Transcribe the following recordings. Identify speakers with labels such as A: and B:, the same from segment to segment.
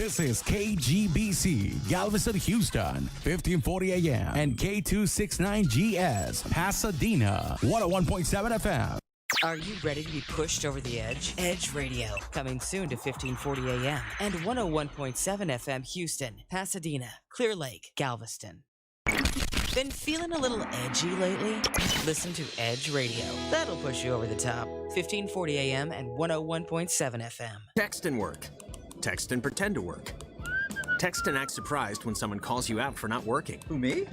A: This is KGBC, Galveston, Houston, 1540 AM, and K269GS, Pasadena, 101.7 FM.
B: Are you ready to be pushed over the edge? Edge Radio, coming soon to 1540 AM and 101.7 FM Houston, Pasadena, Clear Lake, Galveston. Been feeling a little edgy lately? Listen to Edge Radio. That'll push you over the top. 1540 AM and 101.7 FM.
C: Text and work. Text and pretend to work. Text and act surprised when someone calls you out for not working.
D: Who, me?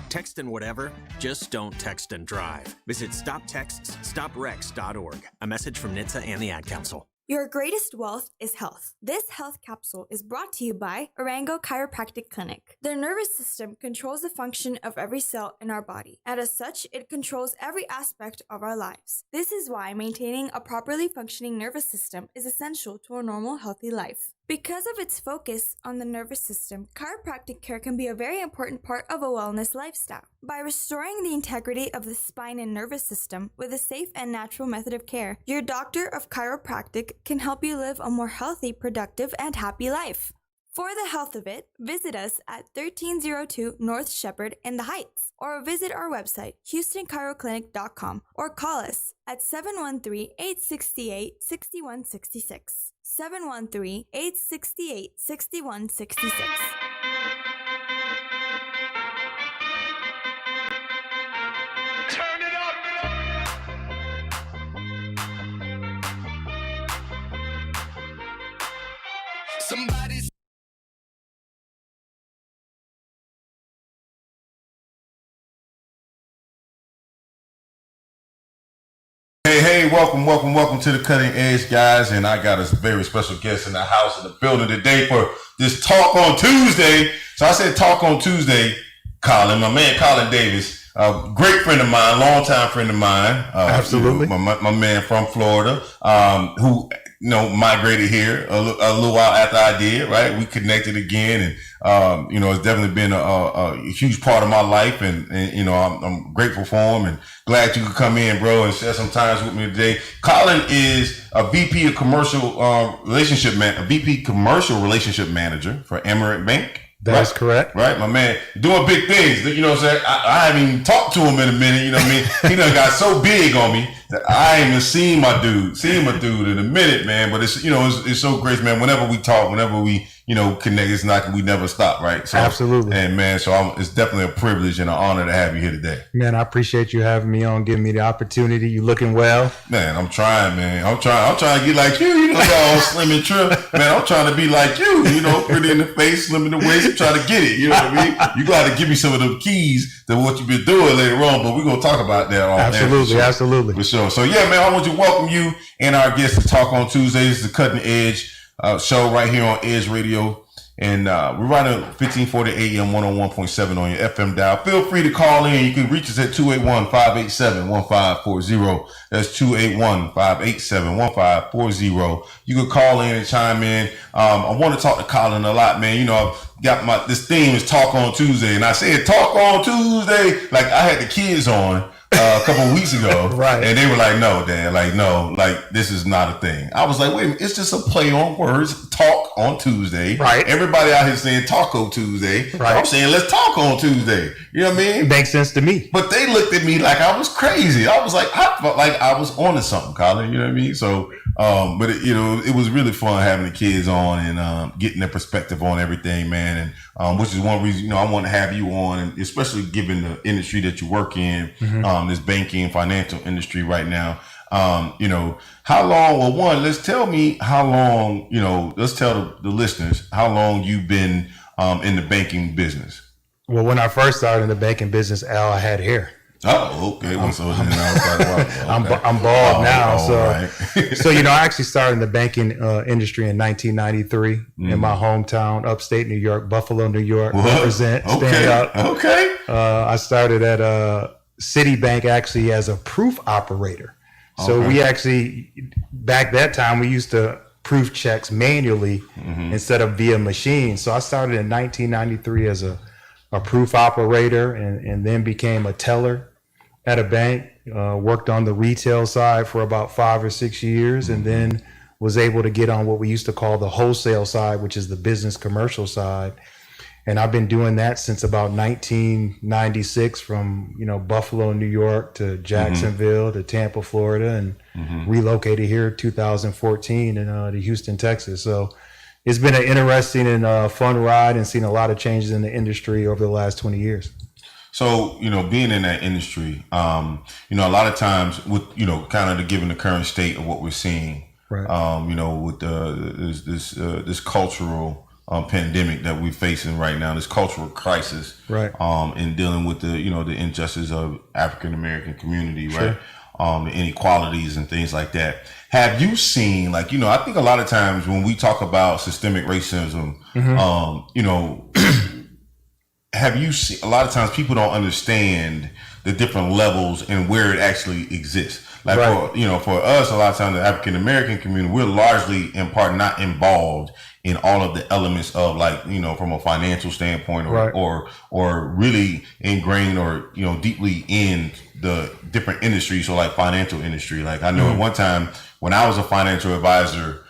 C: Text and whatever, just don't text and drive. Visit StopTextsStopWrecks.org. A message from NHTSA and the Ad Council.
E: Your greatest wealth is health. This health capsule is brought to you by Arango Chiropractic Clinic. The nervous system controls the function of every cell in our body, and as such, it controls every aspect of our lives. This is why maintaining a properly functioning nervous system is essential to a normal, healthy life. Because of its focus on the nervous system, chiropractic care can be a very important part of a wellness lifestyle. By restoring the integrity of the spine and nervous system with a safe and natural method of care, your doctor of chiropractic can help you live a more healthy, productive, and happy life. For the health of it, visit us at 1302 North Shepherd in the Heights, or visit our website, HoustonChiroClinic.com, or call us at 713-868-6166. 713-868-6166.
F: Turn it up! Somebody's
G: Hey, welcome to the Cutting Edge, guys. And I got a very special guest in the house, in the building today for this Talk on Tuesday. So I said Talk on Tuesday, Colin, my man Colin Davis, a great friend of mine, longtime friend of mine.
H: Absolutely.
G: My man from Florida, who migrated here a little while after I did, right? We connected again, and it's definitely been a huge part of my life, and I'm grateful for him and glad you could come in, bro, and share some times with me today. Colin is a VP of commercial relationship manager for Emirates Bank.
H: That's correct.
G: Right, my man, doing big things. You know what I'm saying? I haven't even talked to him in a minute. You know what I mean? He done got so big on me that I ain't even seen my dude in a minute, man. But it's so great, man. Whenever we talk, whenever we connect, it's like we never stop, right? So,
H: absolutely.
G: And man, so it's definitely a privilege and an honor to have you here today.
H: Man, I appreciate you having me on, giving me the opportunity. You looking well?
G: Man, I'm trying, man. I'm trying to get like you, all slim and trim. Man, I'm trying to be like you, pretty in the face, slim in the waist. I'm trying to get it, you know what I mean? You got to give me some of the keys to what you've been doing later on, but we're going to talk about that on
H: Absolutely.
G: For sure. So yeah, man, I want to welcome you and our guests to Talk on Tuesdays, the Cutting Edge show right here on Edge Radio. And we're right at 1540 AM 101.7 on your FM dial. Feel free to call in. You can reach us at 281-587-1540. That's 281-587-1540. You can call in and chime in. I want to talk to Colin a lot, man. I've got this theme is Talk on Tuesday. And I said Talk on Tuesday. Like I had the kids on a couple of weeks ago.
H: Right.
G: And they were like, no, Dad, this is not a thing. I was like, wait a minute, it's just a play on words. Talk on Tuesday.
H: Right.
G: Everybody out here saying Taco Tuesday.
H: Right.
G: I'm saying let's talk on Tuesday. You know what I mean?
H: Makes sense to me.
G: But they looked at me like I was crazy. I was like, I felt like I was onto something, Colin. You know what I mean? So, but it was really fun having the kids on and getting their perspective on everything, man. And which is one reason, I want to have you on, and especially given the industry that you work in, this banking financial industry right now. How long, let's tell me how long, let's tell the listeners how long you've been in the banking business.
H: Well, when I first started in the banking business, Al, I had hair.
G: Oh, okay. Well, so then I was like, wow, okay.
H: I'm bald now.
G: Right.
H: So, I actually started in the banking industry in 1993 in my hometown, upstate New York, Buffalo, New York. Represent, stand up.
G: Okay.
H: I started at Citibank actually as a proof operator. So we actually, back that time, we used to proof checks manually instead of via machine. So I started in 1993 as a proof operator and then became a teller at a bank, worked on the retail side for about 5 or 6 years, and then was able to get on what we used to call the wholesale side, which is the business commercial side. And I've been doing that since about 1996, from, Buffalo, New York to Jacksonville to Tampa, Florida, and relocated here 2014 to Houston, Texas. So it's been an interesting and fun ride, and seen a lot of changes in the industry over the last 20 years.
G: So, being in that industry, a lot of times with, kind of given the current state of what we're seeing,
H: right.
G: With this cultural pandemic that we're facing right now, this cultural crisis,
H: right.
G: In dealing with the, the injustice of African American community,
H: Sure.
G: right? The inequalities and things like that. Have you seen, I think a lot of times when we talk about systemic racism, have you seen, a lot of times people don't understand the different levels and where it actually exists. Like,
H: right.
G: for us, a lot of times the African American community, we're largely in part not involved in all of the elements of, from a financial standpoint, or
H: right.
G: or really ingrained or deeply in the different industries. So like financial industry, like I know at one time when I was a financial advisor,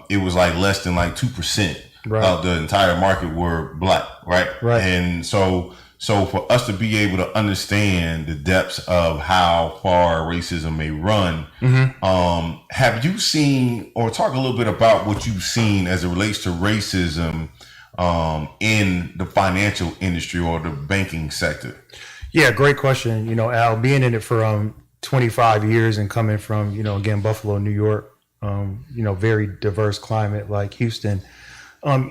G: it was like less than 2%
H: right.
G: of the entire market were Black, right?
H: Right.
G: And so for us to be able to understand the depths of how far racism may run, have you seen, or talk a little bit about what you've seen as it relates to racism in the financial industry or the banking sector?
H: Yeah, great question. Al, being in it for 25 years and coming from, again, Buffalo, New York, very diverse climate like Houston.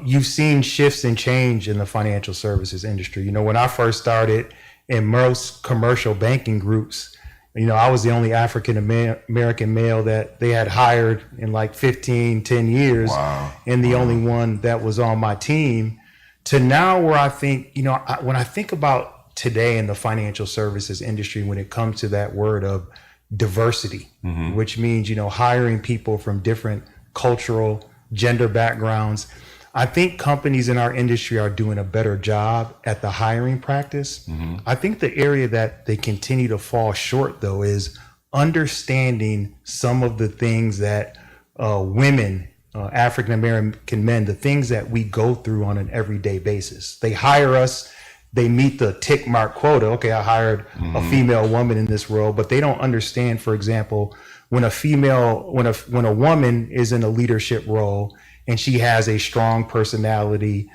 H: You've seen shifts and change in the financial services industry. When I first started in most commercial banking groups, I was the only African American male that they had hired in 10 years.
G: Wow.
H: And the only one that was on my team, to now where I think, when I think about today in the financial services industry, when it comes to that word of diversity, which means, hiring people from different cultural, gender backgrounds, I think companies in our industry are doing a better job at the hiring practice. I think the area that they continue to fall short, though, is understanding some of the things that women, African American men, the things that we go through on an everyday basis. They hire us, they meet the tick mark quota. Okay, I hired a female woman in this role, but they don't understand, for example, when a woman is in a leadership role and she has a strong personality,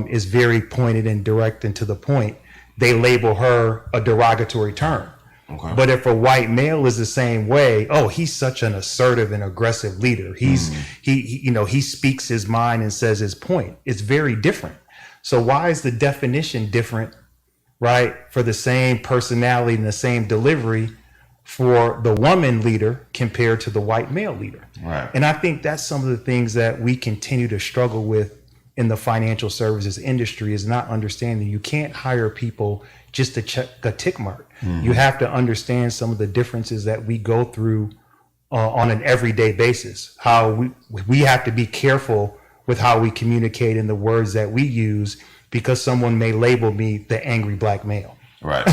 H: is very pointed and direct and to the point, they label her a derogatory term.
G: Okay.
H: But if a white male is the same way, oh, he's such an assertive and aggressive leader. He speaks his mind and says his point. It's very different. So why is the definition different, right? For the same personality and the same delivery for the woman leader compared to the white male leader.
G: Right.
H: And I think that's some of the things that we continue to struggle with in the financial services industry, is not understanding you can't hire people just to check a tick mark. You have to understand some of the differences that we go through on an everyday basis, how we have to be careful with how we communicate and the words that we use, because someone may label me the angry Black male.
G: Right.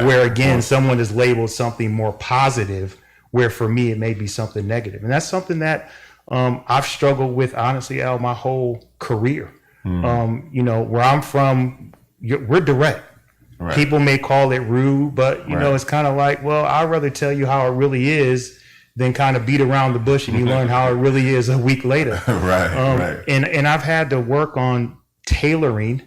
H: Where again, someone is labeled something more positive, where for me, it may be something negative. And that's something that I've struggled with, honestly, Al, my whole career. Where I'm from, we're direct.
G: Right.
H: People may call it rude, but it's kind of like, well, I'd rather tell you how it really is than kind of beat around the bush and you learn how it really is a week later.
G: Right.
H: And I've had to work on tailoring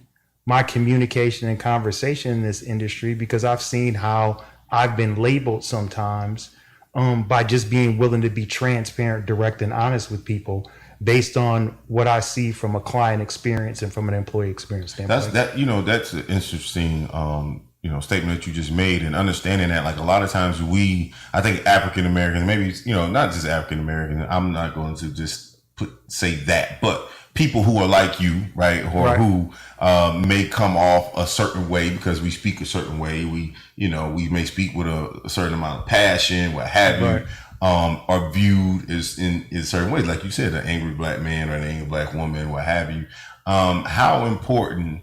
H: my communication and conversation in this industry, because I've seen how I've been labeled sometimes by just being willing to be transparent, direct, and honest with people based on what I see from a client experience and from an employee experience standpoint.
G: That's an interesting statement that you just made, and understanding that, like, a lot of times I think African Americans, maybe, not just African Americans, I'm not going to just say that, but people who are like you, right, or who may come off a certain way because we speak a certain way. We may speak with a certain amount of passion, what have you, are viewed as in certain ways, like you said, an angry Black man or an angry Black woman, what have you. How important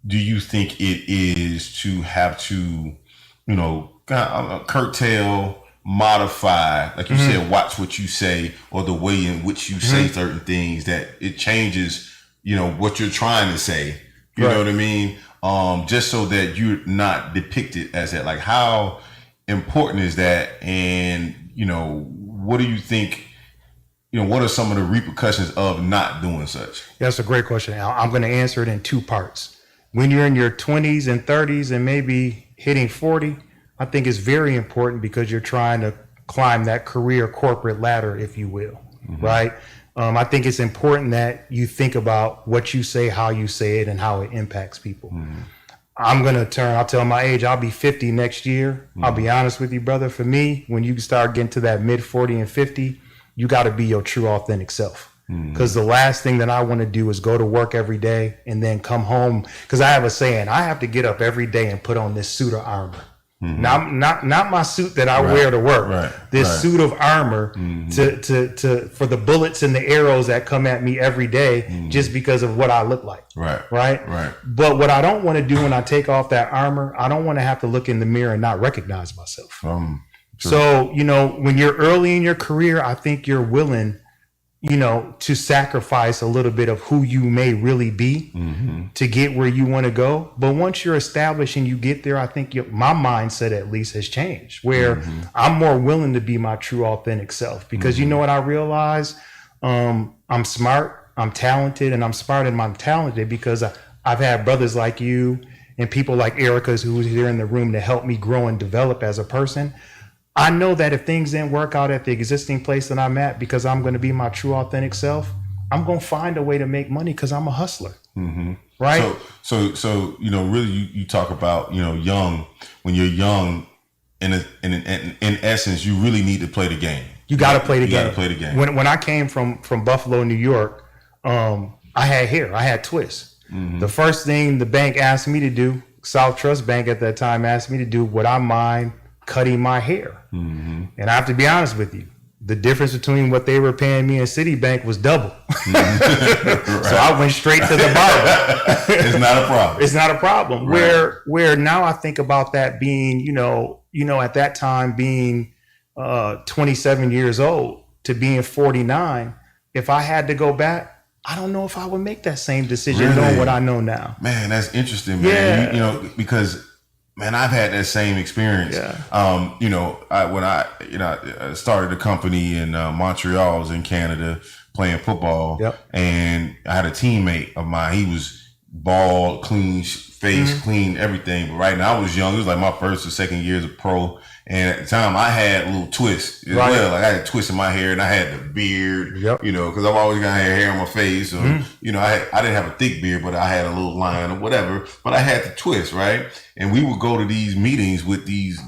G: do you think it is to have to, curtail modify, like you said, watch what you say, or the way in which you say certain things, that it changes, what you're trying to say. You know what I mean? Just so that you're not depicted as that. Like, how important is that? And, what do you think, what are some of the repercussions of not doing such?
H: That's a great question, Al. I'm going to answer it in two parts. When you're in your 20s and 30s and maybe hitting 40, I think it's very important because you're trying to climb that career corporate ladder, if you will, right? I think it's important that you think about what you say, how you say it, and how it impacts people. I'll tell my age, I'll be 50 next year. I'll be honest with you, brother. For me, when you start getting to that mid 40 and 50, you got to be your true authentic self. Because the last thing that I want to do is go to work every day and then come home. Because I have a saying, I have to get up every day and put on this suit of armor. Not my suit that I wear to work. This suit of armor to for the bullets and the arrows that come at me every day just because of what I look like. Right. But what I don't want to do when I take off that armor, I don't want to have to look in the mirror and not recognize myself. So, when you're early in your career, I think you're willing, to sacrifice a little bit of who you may really be to get where you want to go. But once you're established and you get there, I think my mindset at least has changed, where I'm more willing to be my true authentic self, because you know what I realize? I'm smart, I'm talented, and I'm smart and I'm talented because I've had brothers like you and people like Erica's who's here in the room to help me grow and develop as a person. I know that if things didn't work out at the existing place that I'm at, because I'm going to be my true authentic self, I'm going to find a way to make money because I'm a hustler. Right.
G: So, really you talk about, when you're young, in essence, you really need to play the game.
H: You got to play the game.
G: You got to play the game.
H: When I came from Buffalo, New York, I had hair, I had twists. The first thing the bank asked me to do, South Trust Bank at that time asked me to do, would I mind cutting my hair? And I have to be honest with you, the difference between what they were paying me in Citibank was double. So I went straight to the barber.
G: It's not a problem.
H: It's not a problem. Right. Where now I think about that being, at that time being 27 years old to being 49, if I had to go back, I don't know if I would make that same decision knowing what I know now.
G: Man, that's interesting, man.
H: Yeah.
G: Because man, I've had that same experience.
H: Yeah.
G: When I started a company in Montreal, I was in Canada playing football.
H: Yep.
G: And I had a teammate of mine. He was bald, clean face, clean everything. But right now, I was young. It was like my first or second year as a pro. And at the time, I had a little twist as well. Like I had a twist in my hair, and I had the beard. Because I've always got hair on my face. Or, I didn't have a thick beard, but I had a little line or whatever. But I had the twist, right? And we would go to these meetings with these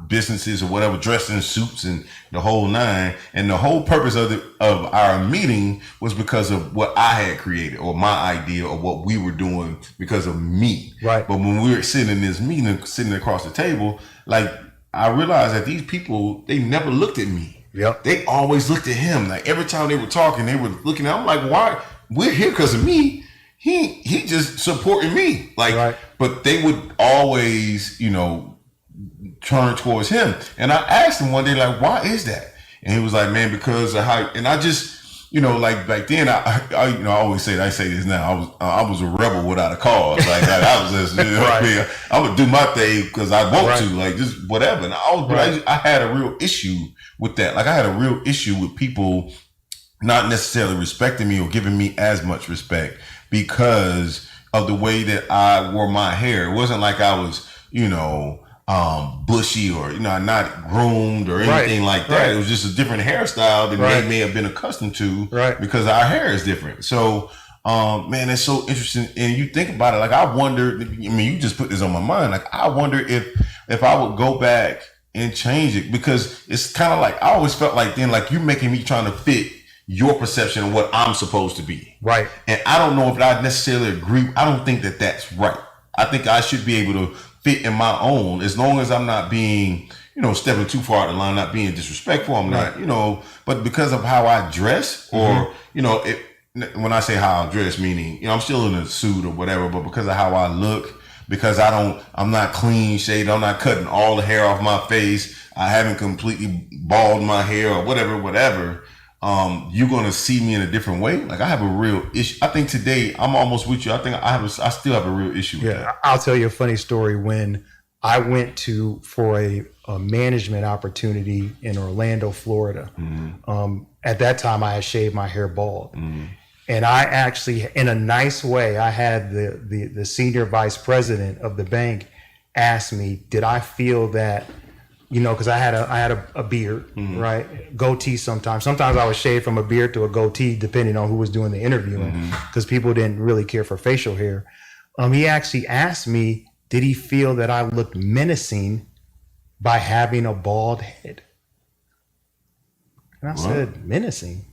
G: businesses or whatever, dressed in suits and the whole nine. And the whole purpose of our meeting was because of what I had created, or my idea, or what we were doing because of me.
H: Right.
G: But when we were sitting in this meeting, sitting across the table, like, I realized that these people, they never looked at me.
H: Yep.
G: They always looked at him. Like every time they were talking, they were looking at him. I'm like, why? We're here because of me. He just supporting me. Like, but they would always, turn towards him. And I asked him one day, like, why is that? And he was like, man, because of how. And I just, like back then, I always say, I say this now, I was a rebel without a cause. Like I was just, I would do my thing because I want to, like just whatever. And I had a real issue with that. Like I had a real issue with people not necessarily respecting me or giving me as much respect because of the way that I wore my hair. It wasn't like I was, bushy or not groomed or anything like that. It was just a different hairstyle than they may have been accustomed to because our hair is different. So man, it's so interesting. And you think about it, like I wonder, you just put this on my mind. Like I wonder if I would go back and change it, because it's kind of like I always felt like then like you're making me trying to fit your perception of what I'm supposed to be.
H: Right.
G: And I don't know if I necessarily agree. I don't think that that's right. I think I should be able to fit in my own, as long as I'm not being, stepping too far out of the line, not being disrespectful. I'm not, but because of how I dress or, when I say how I dress, meaning, I'm still in a suit or whatever, but because of how I look, because I'm not clean shaved. I'm not cutting all the hair off my face. I haven't completely bald my hair or whatever. You're going to see me in a different way. Like, I have a real issue. I think today I'm almost with you. I think I still have a real issue with that.
H: I'll tell you a funny story. When I went for a management opportunity in Orlando, Florida, at that time I had shaved my hair bald. And I actually, in a nice way, I had the senior vice president of the bank ask me, did I feel that, because I had a beard, right? Goatee sometimes. Sometimes I would shave from a beard to a goatee, depending on who was doing the interviewing, because people didn't really care for facial hair. He actually asked me, did he feel that I looked menacing by having a bald head? And I said, menacing?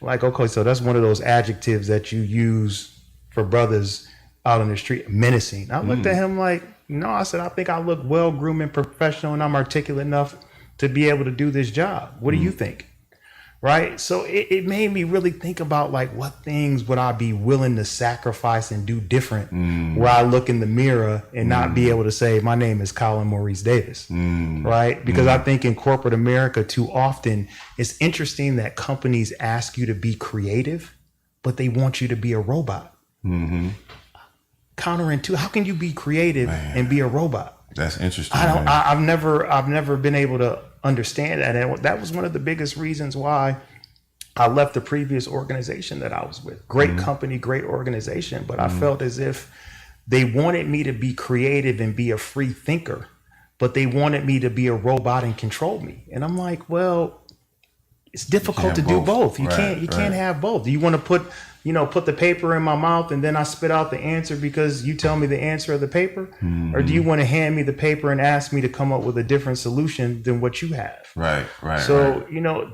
H: Like, okay, so that's one of those adjectives that you use for brothers out on the street, menacing. I looked at him like, no, I said, I think I look well-groomed and professional, and I'm articulate enough to be able to do this job. What do you think? Right? So it made me really think about, like, what things would I be willing to sacrifice and do different where I look in the mirror and not be able to say, my name is Colin Maurice Davis, right? Because I think in corporate America, too often, it's interesting that companies ask you to be creative, but they want you to be a robot. Counterintuitive. How can you be creative and be a robot?
G: That's interesting.
H: I've never been able to understand that, and that was one of the biggest reasons why I left the previous organization that I was with. Great company, great organization, but I felt as if they wanted me to be creative and be a free thinker, but they wanted me to be a robot and control me. And I'm like, well, it's difficult to do both. You can't have both. Do you want to put the paper in my mouth and then I spit out the answer because you tell me the answer of the paper? Or do you want to hand me the paper and ask me to come up with a different solution than what you have? Right. So,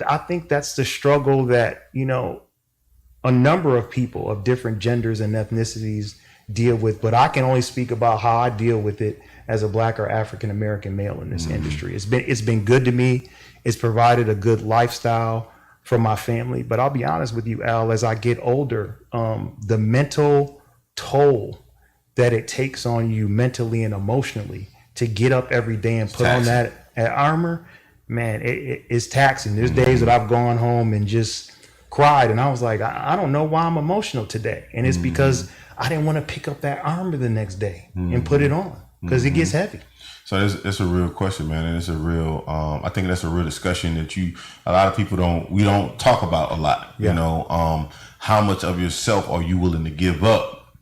H: I think that's the struggle that, a number of people of different genders and ethnicities deal with, but I can only speak about how I deal with it as a Black or African American male in this industry. It's been good to me. It's provided a good lifestyle for my family. But I'll be honest with you, Al, as I get older, the mental toll that it takes on you mentally and emotionally to get up every day and put on that armor, man, it's taxing. There's days that I've gone home and just cried and I was like, I don't know why I'm emotional today. And it's because I didn't want to pick up that armor the next day and put it on because it gets heavy.
G: So it's a real question, man, and it's a real. I think that's a real discussion that a lot of people don't talk about a lot. How much of yourself are you willing to give up,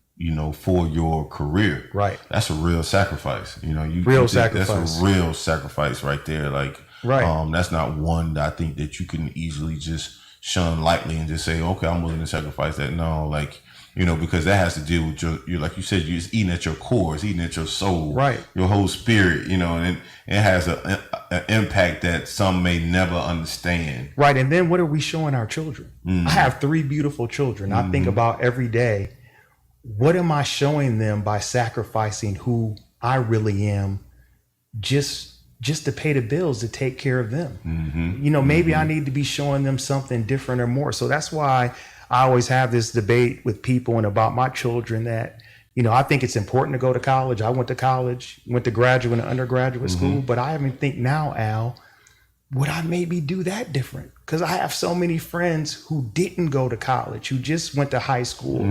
G: for your career? Right. That's a real sacrifice. Real sacrifice. That's a real sacrifice right there. Like, that's not one that I think that you can easily just shun lightly and just say, okay, I'm willing to sacrifice that. No, like. Because that has to deal with your like you said, you're just eating at your core, it's eating at your soul, right? Your whole spirit, and it has an impact that some may never understand.
H: Right. And then what are we showing our children? I have 3 beautiful children. I think about every day, what am I showing them by sacrificing who I really am just to pay the bills, to take care of them? Maybe I need to be showing them something different or more. So that's why I always have this debate with people and about my children that, I think it's important to go to college. I went to college, went to graduate and undergraduate school, but I even think now, Al, would I maybe do that different? Because I have so many friends who didn't go to college, who just went to high school,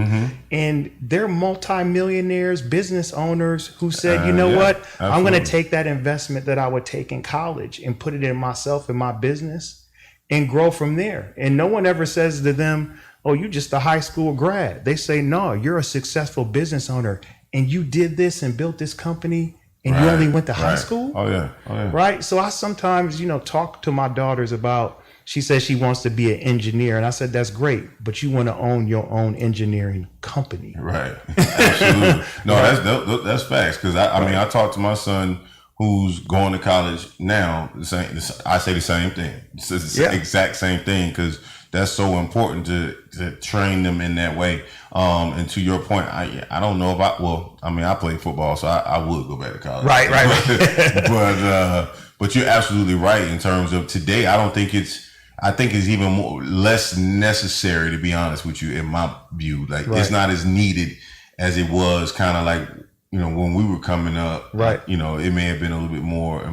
H: and they're multimillionaires, business owners who said, what, absolutely. I'm going to take that investment that I would take in college and put it in myself and my business and grow from there. And no one ever says to them, oh, you just a high school grad. They say, no, you're a successful business owner and you did this and built this company and you only went to high school? Oh yeah. Right? So I sometimes, talk to my daughters about, she says she wants to be an engineer. And I said, that's great, but you want to own your own engineering company. Right.
G: Absolutely. No, that's facts. Because I talk to my son who's going to college now. I say the same thing. It's the exact same thing because that's so important to train them in that way. And to your point, I don't know about, I play football, so I would go back to college. Right. But you're absolutely right in terms of today. I think it's even less necessary, to be honest with you, in my view. Like it's not as needed as it was kind of like, when we were coming up,
H: right?
G: It may have been a little bit more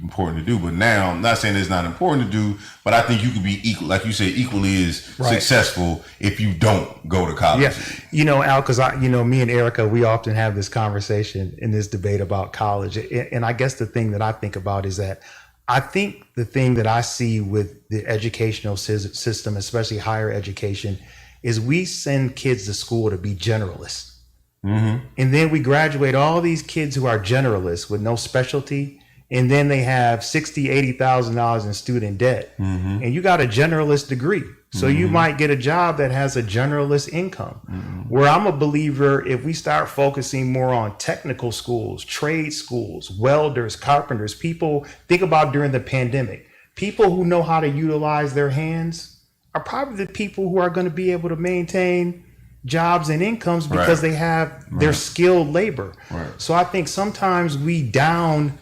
G: important to do, but now I'm not saying it's not important to do, but I think you could be equal, like you said, equally as successful if you don't go to college.
H: Yeah, Al, because me and Erica, we often have this conversation in this debate about college, and I guess the thing that I think about is that I think the thing that I see with the educational system, especially higher education, is we send kids to school to be generalists. Mm-hmm. And then we graduate all these kids who are generalists with no specialty. And then they have $60,000, $80,000 in student debt. Mm-hmm. And you got a generalist degree. So you might get a job that has a generalist income. Mm-hmm. Where I'm a believer, if we start focusing more on technical schools, trade schools, welders, carpenters, people, think about during the pandemic, people who know how to utilize their hands are probably the people who are going to be able to maintain jobs and incomes because they have their skilled labor. Right. So I think sometimes we down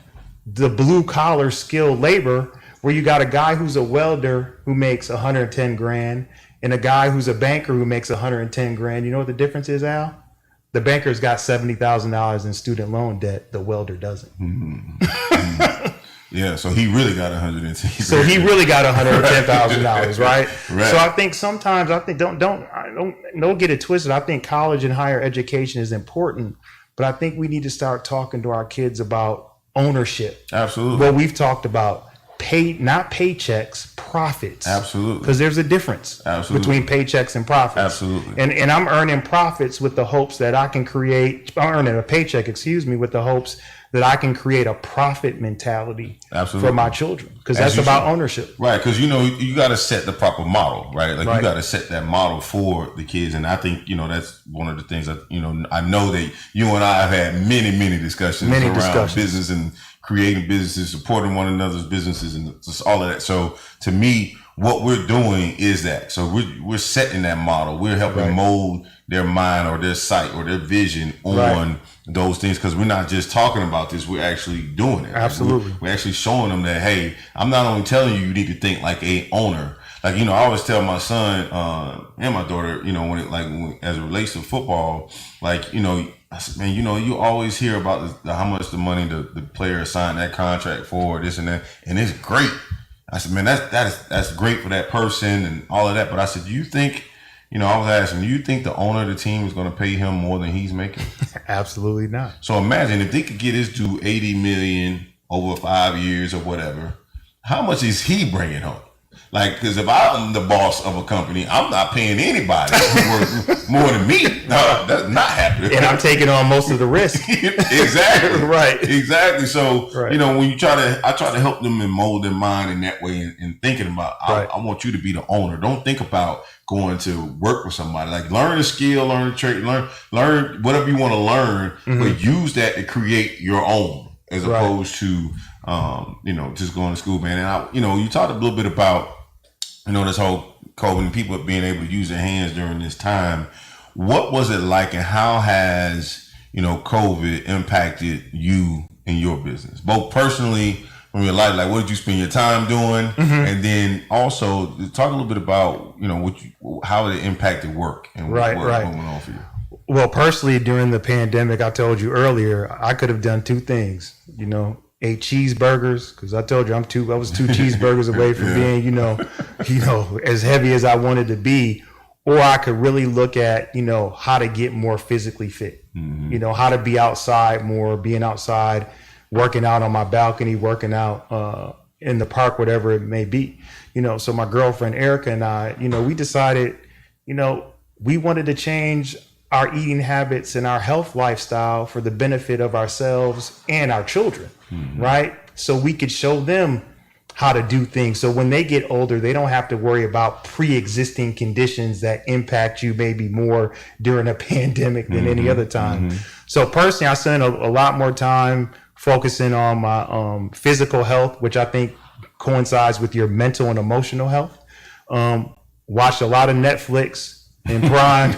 H: the blue collar skilled labor, where you got a guy who's a welder who makes 110 grand and a guy who's a banker who makes 110 grand. You know what the difference is, Al? The banker's got $70,000 in student loan debt. The welder doesn't. Mm-hmm.
G: Yeah, so he really got 110.
H: So he really got $110,000, right? So I think sometimes don't get it twisted. I think college and higher education is important, but I think we need to start talking to our kids about ownership.
G: Absolutely.
H: What we've talked about, not paychecks, profits.
G: Absolutely.
H: Because there's a difference between paychecks and profits.
G: Absolutely.
H: And I'm earning profits with the hopes that I can I'm earning a paycheck, with the hopes that I can create a profit mentality for my children. Because that's about ownership.
G: Right. Because, you got to set the proper model, right? Like you got to set that model for the kids. And I think, that's one of the things that, I know that you and I have had many discussions around business and creating businesses, supporting one another's businesses and just all of that. So to me, what we're doing is that. So we're setting that model. We're helping mold their mind or their sight or their vision on those things, because we're not just talking about this, we're actually doing it.
H: Absolutely.
G: We're actually showing them that, hey, I'm not only telling you need to think like a owner. Like, I always tell my son and my daughter, when as it relates to football, like, I said, man, you always hear about how much the money the player signed that contract for, this and that, and it's great. I said, man, that's great for that person and all of that. But I said, do you think, I was asking, do you think the owner of the team is going to pay him more than he's making?
H: Absolutely not.
G: So imagine if they could get his due $80 million over 5 years or whatever, how much is he bringing home? Like, because if I'm the boss of a company, I'm not paying anybody more than me. No, that's not happening.
H: And I'm taking on most of the risk.
G: Exactly.
H: Right.
G: Exactly. So, when I try to help them and mold their mind in that way and thinking about, I want you to be the owner. Don't think about going to work with somebody. Like, learn a skill, learn a trade, learn whatever you want to learn, but use that to create your own as opposed to, just going to school, man. And you talked a little bit about, this whole COVID and people being able to use their hands during this time. What was it like, and how has, COVID impacted you and your business, both personally from your life? Like, what did you spend your time doing? And then also talk a little bit about, how it impacted work and what went on for you.
H: Well, personally, during the pandemic, I told you earlier, I could have done two things, ate cheeseburgers, because I told you I was 2 cheeseburgers away from being, as heavy as I wanted to be. Or I could really look at, how to get more physically fit, how to be outside more, being outside, working out on my balcony, working out in the park, whatever it may be. So my girlfriend, Erica, and I, we decided, we wanted to change our eating habits and our health lifestyle for the benefit of ourselves and our children, right? So we could show them how to do things. So when they get older, they don't have to worry about pre-existing conditions that impact you maybe more during a pandemic than any other time. So personally, I spend a lot more time focusing on my physical health, which I think coincides with your mental and emotional health. Watched a lot of Netflix and Prime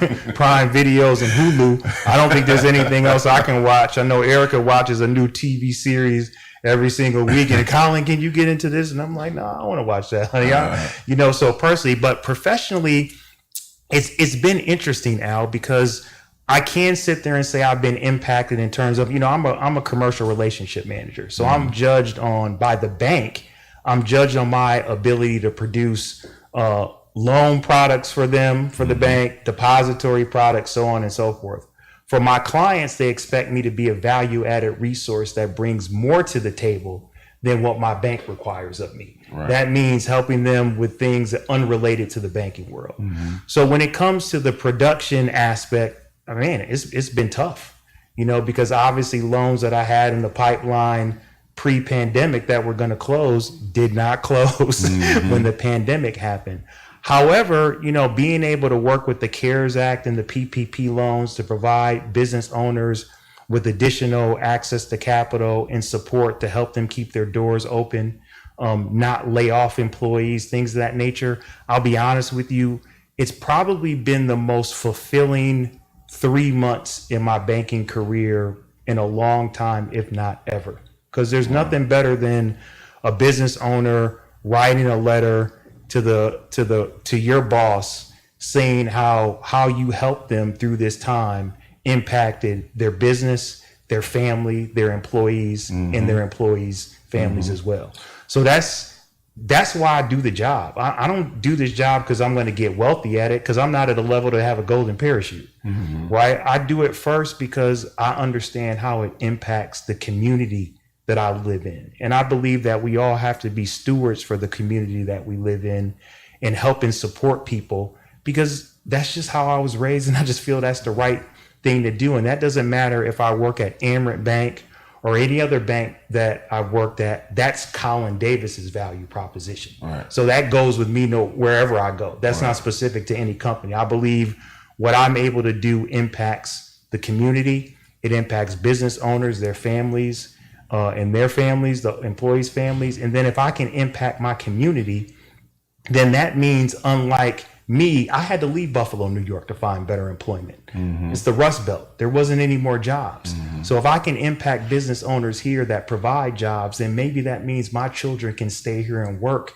H: videos and Hulu. I don't think there's anything else I can watch. I know Erica watches a new TV series every single week. And Colin, can you get into this? And I'm like, no, I want to watch that, honey. So personally, but professionally, it's been interesting, Al, because I can sit there and say I've been impacted in terms of, I'm a commercial relationship manager. So I'm judged by the bank. I'm judged on my ability to produce loan products for them, for the bank, depository products, so on and so forth. For my clients, they expect me to be a value-added resource that brings more to the table than what my bank requires of me. Right. That means helping them with things unrelated to the banking world. So when it comes to the production aspect, it's been tough, because obviously loans that I had in the pipeline pre-pandemic that were going to close did not close when the pandemic happened. However, being able to work with the CARES Act and the PPP loans to provide business owners with additional access to capital and support to help them keep their doors open, not lay off employees, things of that nature. I'll be honest with you, it's probably been the most fulfilling 3 months in my banking career in a long time, if not ever. Because there's nothing better than a business owner writing a letter to your boss saying how you helped them through this time impacted their business, their family, their employees, and their employees' families as well. So that's why I do the job. I don't do this job because I'm going to get wealthy at it, because I'm not at a level to have a golden parachute, right? I do it first because I understand how it impacts the community that I live in. And I believe that we all have to be stewards for the community that we live in and help and support people, because that's just how I was raised. And I just feel that's the right thing to do. And that doesn't matter if I work at Amerant Bank or any other bank that I've worked at. That's Colin Davis's value proposition. Right. So that goes with me wherever I go. That's not specific to any company. I believe what I'm able to do impacts the community. It impacts business owners, their families, and their families, the employees' families. And then if I can impact my community, then that means, unlike me, I had to leave Buffalo, New York to find better employment. It's the Rust Belt. There wasn't any more jobs. So if I can impact business owners here that provide jobs, then maybe that means my children can stay here and work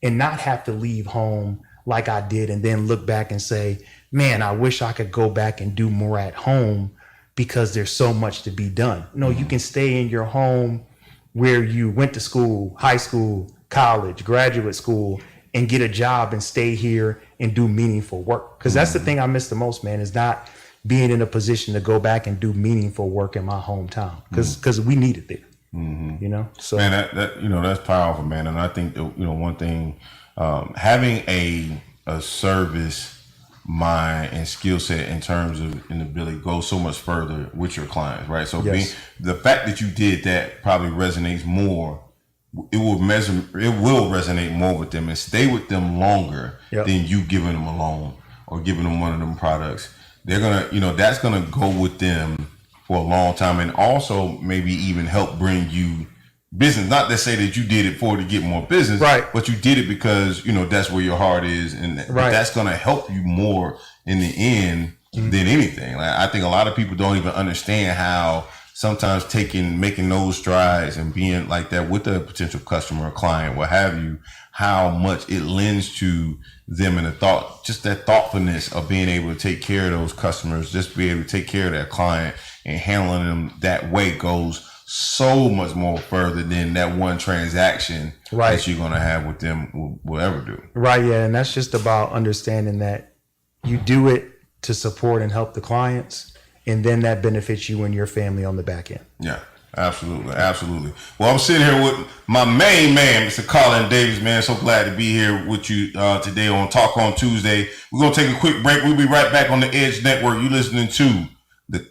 H: and not have to leave home like I did and then look back and say, man, I wish I could go back and do more at home because there's so much to be done. No, you can stay in your home where you went to school, high school, college, graduate school, and get a job and stay here and do meaningful work. Because that's the thing I miss the most, man, is not being in a position to go back and do meaningful work in my hometown. Because we need it there, So
G: man, that's powerful, man. And I think that, one thing, having a service mind and skill set in terms of an ability goes so much further with your clients, right? So the fact that you did that probably resonates more. It will resonate more with them and stay with them longer than you giving them a loan or giving them one of them products. They're gonna, that's gonna go with them for a long time, and also maybe even help bring you business. Not to say that you did it to get more business, right? But you did it because that's where your heart is, and that's gonna help you more in the end than anything. Like, I think a lot of people don't even understand how sometimes making those strides and being like that with a potential customer or client, what have you, how much it lends to them, and that thoughtfulness of being able to take care of those customers, just be able to take care of that client and handling them that way goes so much more further than that one transaction that you're going to have with them will ever do.
H: Right. Yeah. And that's just about understanding that you do it to support and help the clients, and then that benefits you and your family on the back end.
G: Yeah, absolutely. Absolutely. Well, I'm sitting here with my main man, Mr. Colin Davis, man. So glad to be here with you today on Talk on Tuesday. We're going to take a quick break. We'll be right back on the Edge Network. You're listening to the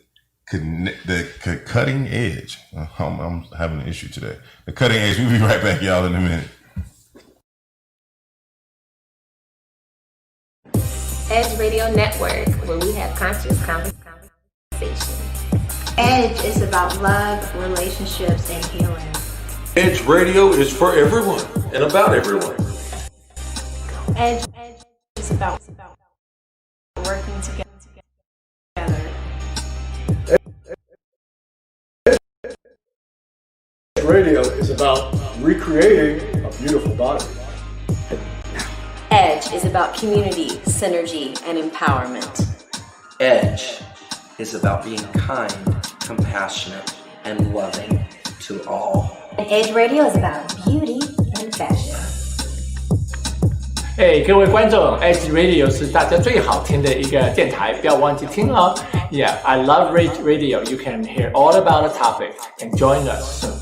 G: Cutting Edge. I'm having an issue today. The Cutting Edge. We'll be right back, y'all, in a minute.
D: Edge Radio Network, where we have conscious conversation.
I: Edge is about love, relationships, and healing.
J: Edge Radio is for everyone and about everyone.
I: Edge is about working together.
J: Edge Radio is about recreating a beautiful body.
D: Edge is about community, synergy, and empowerment.
K: Edge is about being kind, compassionate, and loving to all.
I: Edge Radio is about beauty and fashion.
J: 各位观众 ，Edge Radio 是大家最好听的一个电台，不要忘记听哦。Yeah, I love Edge Radio. You can hear all about the topic and join us soon.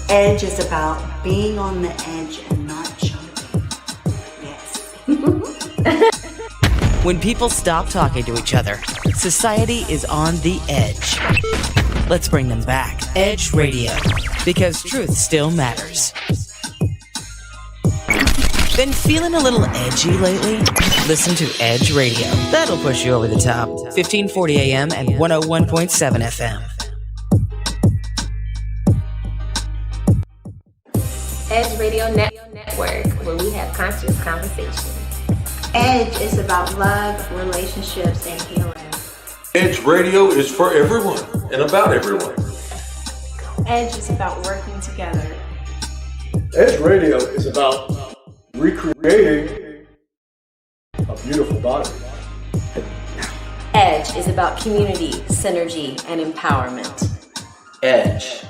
I: Edge is about being on the edge and not jumping. Yes.
B: When people stop talking to each other, society is on the edge. Let's bring them back. Edge Radio, because truth still matters. Been feeling a little edgy lately? Listen to Edge Radio. That'll push you over the top. 1540 AM and 101.7 FM.
D: Edge Radio Network, where we have conscious conversation.
I: Edge is about love, relationships, and healing.
F: Edge Radio is for everyone and about everyone.
I: Edge is about working together.
J: Edge Radio is about recreating a beautiful body.
I: Edge is about community, synergy, and empowerment.
K: Edge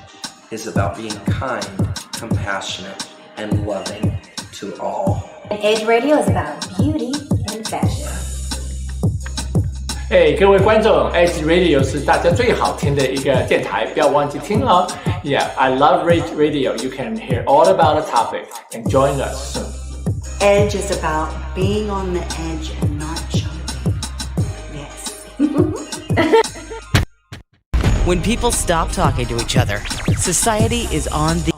K: is about being kind, compassionate, and loving to all.
I: Edge Radio is about beauty and fashion.
J: 各位观众 ，Edge Radio 是大家最好听的一个电台，不要忘记听哦。Yeah, I love Edge Radio. You can hear all about the topic and join us soon.
I: Edge is about being on the edge and not jumping. Yes.
B: When people stop talking to each other, society is on the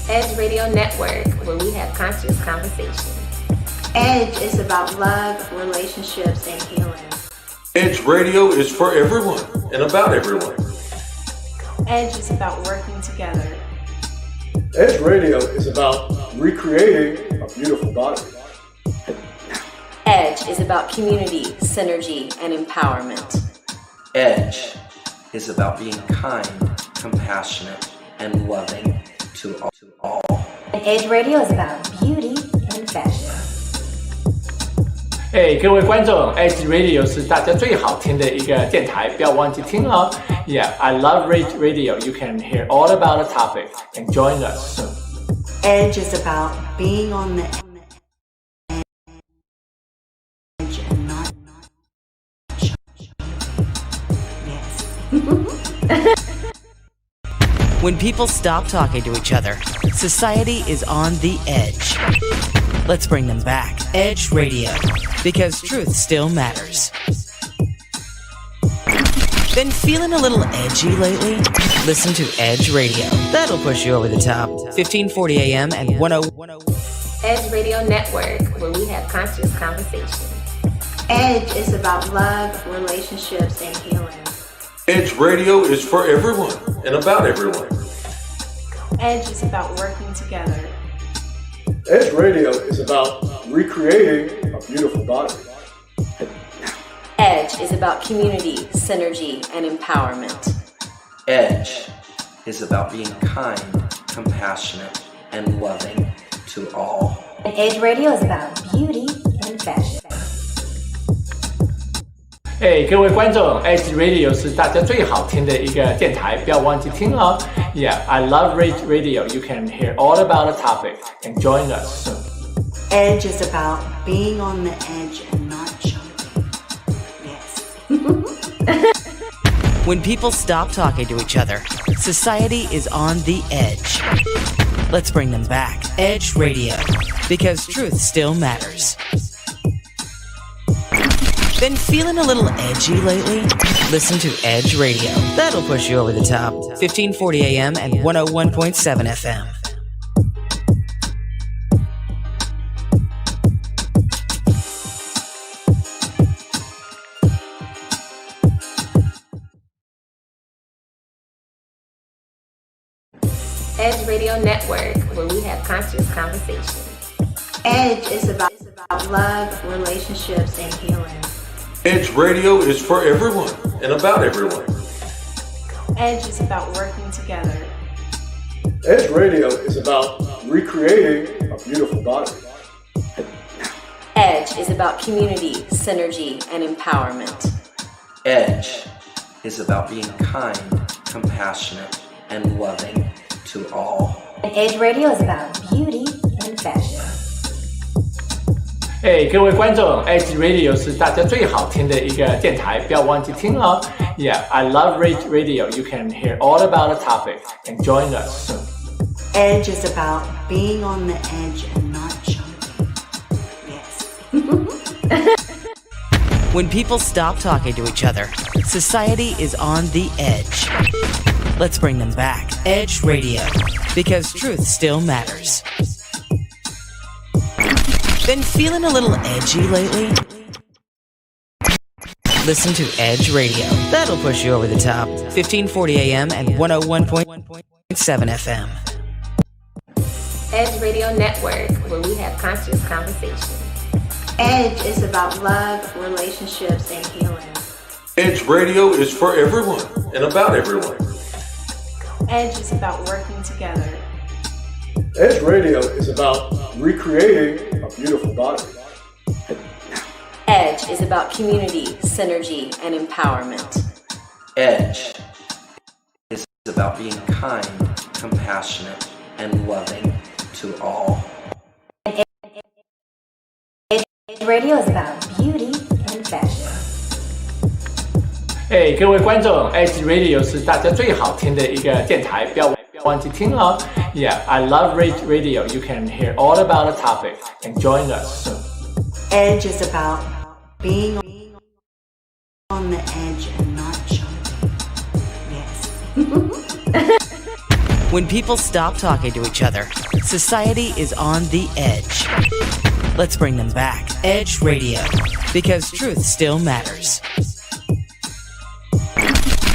D: Edge Radio Network, where we have conscious conversation.
I: Edge is about love, relationships, and healing.
F: Edge Radio is for everyone and about everyone.
I: Edge is about working together.
J: Edge Radio is about recreating a beautiful body.
I: Edge is about community, synergy, and empowerment.
K: Edge is about being kind, compassionate, and loving to all.
I: Edge Radio is about beauty and fashion.
J: 各位观众 ，Edge Radio 是大家最好听的一个电台，不要忘记听哦。Yeah, I love Edge Radio. You can hear all about the topic and join us soon.
I: Edge is about being on the edge and not jumping. Yes.
B: When people stop talking to each other, society is on the edge. Let's bring them back. Edge Radio, because truth still matters. Been feeling a little edgy lately? Listen to Edge Radio. That'll push you over the top. 1540 AM and 101.
D: Edge Radio Network, where we have conscious conversation.
I: Edge is about love, relationships, and healing.
F: Edge Radio is for everyone and about everyone.
I: Edge is about working together.
J: Edge Radio is about recreating a beautiful body.
I: Edge is about community, synergy, and empowerment.
K: Edge is about being kind, compassionate, and loving to all.
I: Edge Radio is about beauty and fashion.
J: 各位观众 ，Edge Radio 是大家最好听的一个电台，不要忘记听哦。Yeah, I love Edge Radio. You can hear all about the topic and join us soon.
I: Edge is about being on the edge and not jumping. Yes.
B: When people stop talking to each other, society is on the edge. Let's bring them back. Edge Radio, because truth still matters. Been feeling a little edgy lately? Listen to Edge Radio. That'll push you over the top. 1540 AM and 101.7 FM.
D: Edge Radio Network, where we have conscious conversation.
I: Edge is about love, relationships, and healing.
F: Edge Radio is for everyone and about everyone.
I: Edge is about working together.
J: Edge Radio is about recreating a beautiful body.
I: Edge EDGE is about community, synergy, and empowerment.
K: EDGE is about being kind, compassionate, and loving to all.
I: And EDGE Radio is about beauty and fashion.
J: 各位观众 ，Edge Radio 是大家最好听的一个电台，不要忘记听哦。Yeah, I love Edge Radio. You can hear all about the topic and join us soon.
L: EDGE is about being on the edge and not jumping. Yes.
B: When people stop talking to each other, society is on the edge. Let's bring them back. Edge Radio, because truth still matters. Been feeling a little edgy lately? Listen to Edge Radio. That'll push you over the top. 1540 AM and 101.7 FM.
D: Edge Radio Network, where we have conscious conversation.
I: EDGE is about love, relationships, and healing.
F: Edge Radio is for everyone and about everyone.
L: EDGE is about working together.
M: Edge Radio is about recreating a beautiful body.
I: EDGE is about community, synergy, and empowerment.
K: EDGE is about being kind, compassionate, and loving to all.
I: EDGE Radio is about beauty and fashion.
J: 各位观众 ，Edge Radio 是大家最好听的一个电台，不要忘记听哦。Yeah, I love Edge Radio. You can hear all about the topic and join us soon.
L: EDGE is about being on the edge and not jumping. Yes.
B: When people stop talking to each other, society is on the edge. Let's bring them back. Edge Radio, because truth still matters.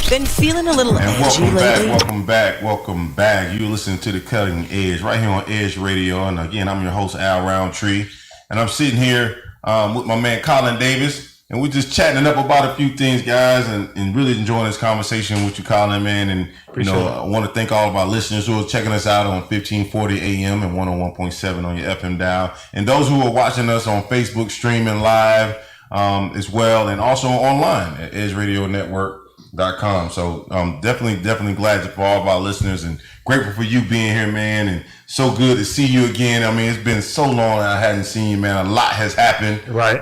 B: Been feeling a little edgy lately?
G: Welcome back. You're listening to The Cutting Edge right here on Edge Radio. And again, I'm your host, Al Roundtree. And I'm sitting here with my man, Colin Davis. And we're just chatting up about a few things, guys, and really enjoying this conversation with you, Colin, man. And, I want to thank all of our listeners who are checking us out on 1540 AM and 101.7 on your FM dial. And those who are watching us on Facebook, streaming live as well, and also online at edgeradionetwork.com. So definitely glad for all of our listeners and grateful for you being here, man. And so good to see you again. I mean, it's been so long that I hadn't seen you, man. A lot has happened,
H: right?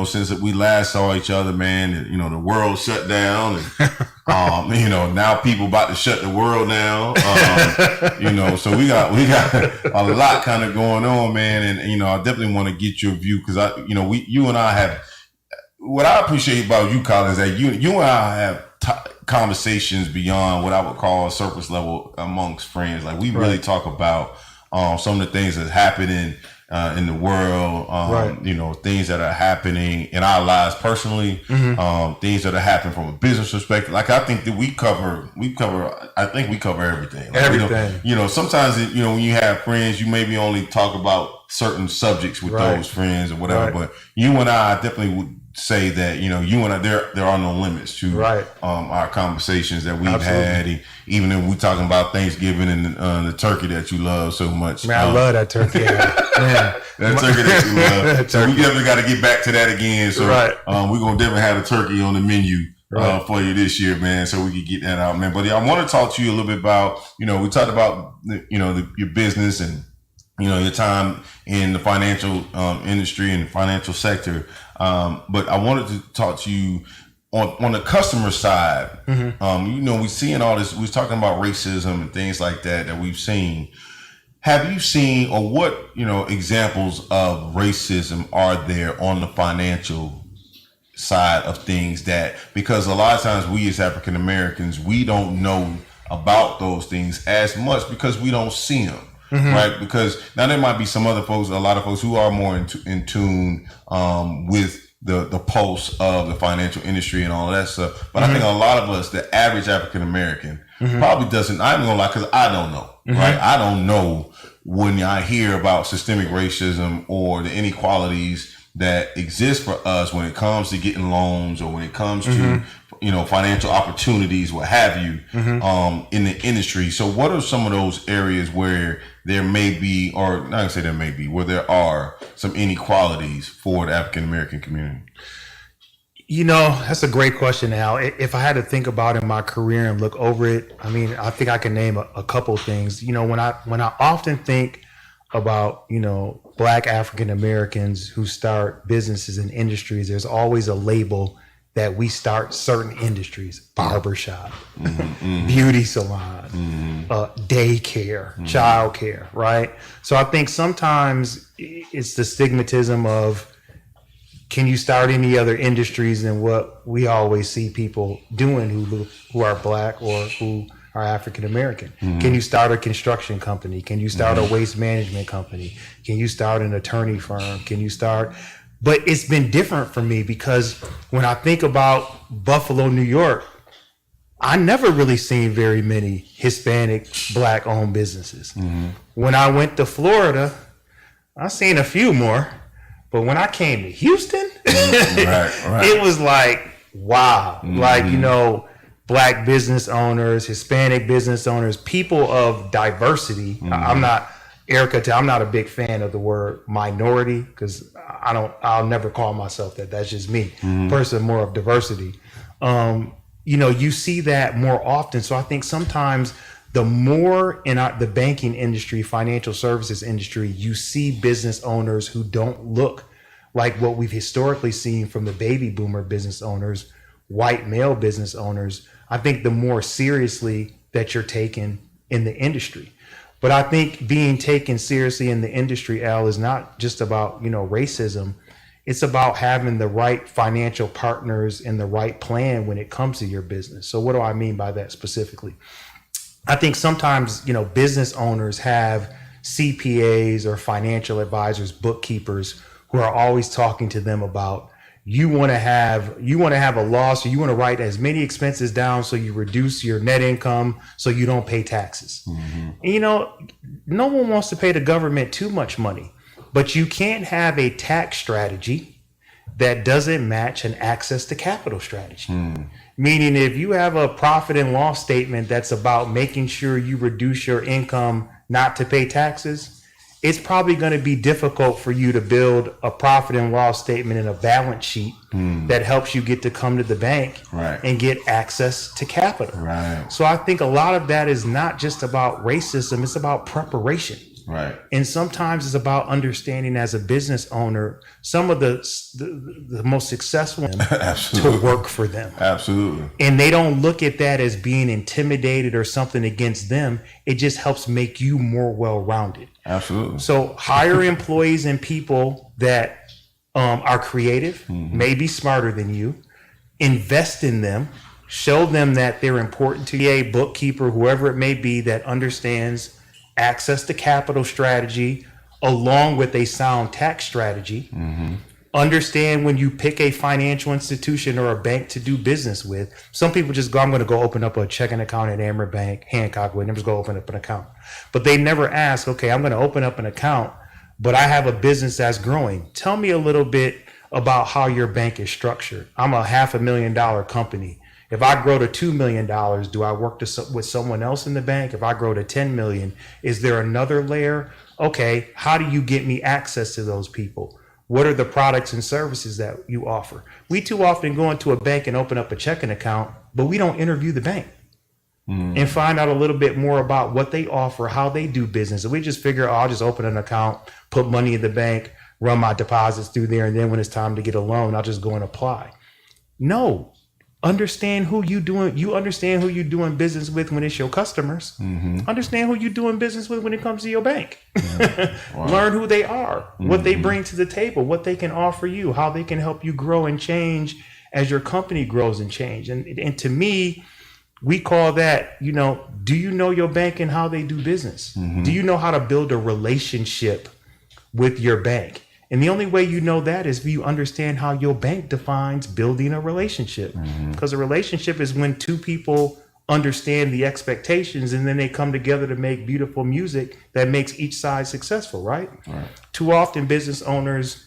G: Since we last saw each other, man. The world shut down, and now people about to shut the world down. So we got a lot kind of going on, man. And I definitely want to get your view because you and I have. What I appreciate about you, Colin, is that you and I have conversations beyond what I would call surface level amongst friends. Like we really talk about some of the things that's happening in the world, things that are happening in our lives personally, things that are happening from a business perspective. Like I think that we cover everything. Like,
H: everything.
G: Sometimes when you have friends, you maybe only talk about certain subjects with those friends or whatever. But you and I definitely would say that you and I, there are no limits to our conversations that we've had, even if we're talking about Thanksgiving and the turkey that you love so much.
H: Man, I love that turkey.
G: That turkey that you love. So we definitely got to get back to that again. So we're gonna definitely have a turkey on the menu for you this year, man. So we can get that out, man. But I want to talk to you a little bit about we talked about your business and your time in the financial industry and the financial sector. But I wanted to talk to you on the customer side. We're seeing all this. We're talking about racism and things like that we've seen. Have you seen, or what examples of racism are there on the financial side of things? Because a lot of times we as African Americans, we don't know about those things as much because we don't see them. Right, because now there might be some other folks, a lot of folks who are more in tune with the pulse of the financial industry and all of that stuff. But I think a lot of us, the average African American, probably doesn't. I'm gonna lie, because I don't know. Right, I don't know when I hear about systemic racism or the inequalities that exist for us when it comes to getting loans or when it comes to, financial opportunities, what have you, in the industry. So what are some of those areas where there may be, or not gonna say there may be, where there are some inequalities for the African American community?
H: That's a great question, Al. If I had to think about in my career and look over it, I think I can name a couple things. When I often think about, Black African Americans who start businesses and industries, there's always a label that we start certain industries: barbershop, beauty salon, daycare, childcare, right? So I think sometimes it's the stigmatism of, can you start any other industries than what we always see people doing who are Black or who are African American? Can you start a construction company? Can you start a waste management company? Can you start an attorney firm? But it's been different for me, because when I think about Buffalo, New York, I never really seen very many Hispanic Black owned businesses. When I went to Florida, I seen a few more. But when I came to Houston, it was like, wow. Black business owners, Hispanic business owners, people of diversity. I'm not a big fan of the word minority, because I'll never call myself that. That's just me. Person more of diversity. You see that more often. So I think sometimes the more in the banking industry, financial services industry, you see business owners who don't look like what we've historically seen from the baby boomer business owners, white male business owners, I think the more seriously that you're taken in the industry. But I think being taken seriously in the industry, Al, is not just about, racism. It's about having the right financial partners and the right plan when it comes to your business. So what do I mean by that specifically? I think sometimes, business owners have CPAs or financial advisors, bookkeepers, who are always talking to them about, you want to have a loss, or you want to write as many expenses down so you reduce your net income so you don't pay taxes. And, no one wants to pay the government too much money, but you can't have a tax strategy that doesn't match an access to capital strategy. Meaning, if you have a profit and loss statement that's about making sure you reduce your income not to pay taxes, it's probably going to be difficult for you to build a profit and loss statement and a balance sheet that helps you get to come to the bank and get access to capital. So I think a lot of that is not just about racism, it's about preparation. And sometimes it's about understanding as a business owner, some of the most successful to work for them. And they don't look at that as being intimidated or something against them. It just helps make you more well-rounded. So hire employees and people that are creative, maybe smarter than you, invest in them, show them that they're important to you, a bookkeeper, whoever it may be, that understands access to capital strategy along with a sound tax strategy. Understand when you pick a financial institution or a bank to do business with. Some people just go, I'm going to go open up a checking account at Amer Bank, Hancock Wood, and just go open up an account. But they never ask, okay, I'm going to open up an account, but I have a business that's growing. Tell me a little bit about how your bank is structured. I'm a $500,000 company. If I grow to $2 million, do I work with someone else in the bank? If I grow to 10 million, is there another layer? Okay, how do you get me access to those people? What are the products and services that you offer? We too often go into a bank and open up a checking account, but we don't interview the bank and find out a little bit more about what they offer, how they do business. And we just figure, I'll just open an account, put money in the bank, run my deposits through there, and then when it's time to get a loan, I'll just go and apply. No. Understand who you understand who you're doing business with when it's your customers. Understand who you're doing business with when it comes to your bank. Learn who they are, what they bring to the table, what they can offer you, how they can help you grow and change as your company grows and change. And to me, we call that, do you know your bank and how they do business? Do you know how to build a relationship with your bank? And the only way you know that is if you understand how your bank defines building a relationship. Because a relationship is when two people understand the expectations and then they come together to make beautiful music that makes each side successful, right? Too often business owners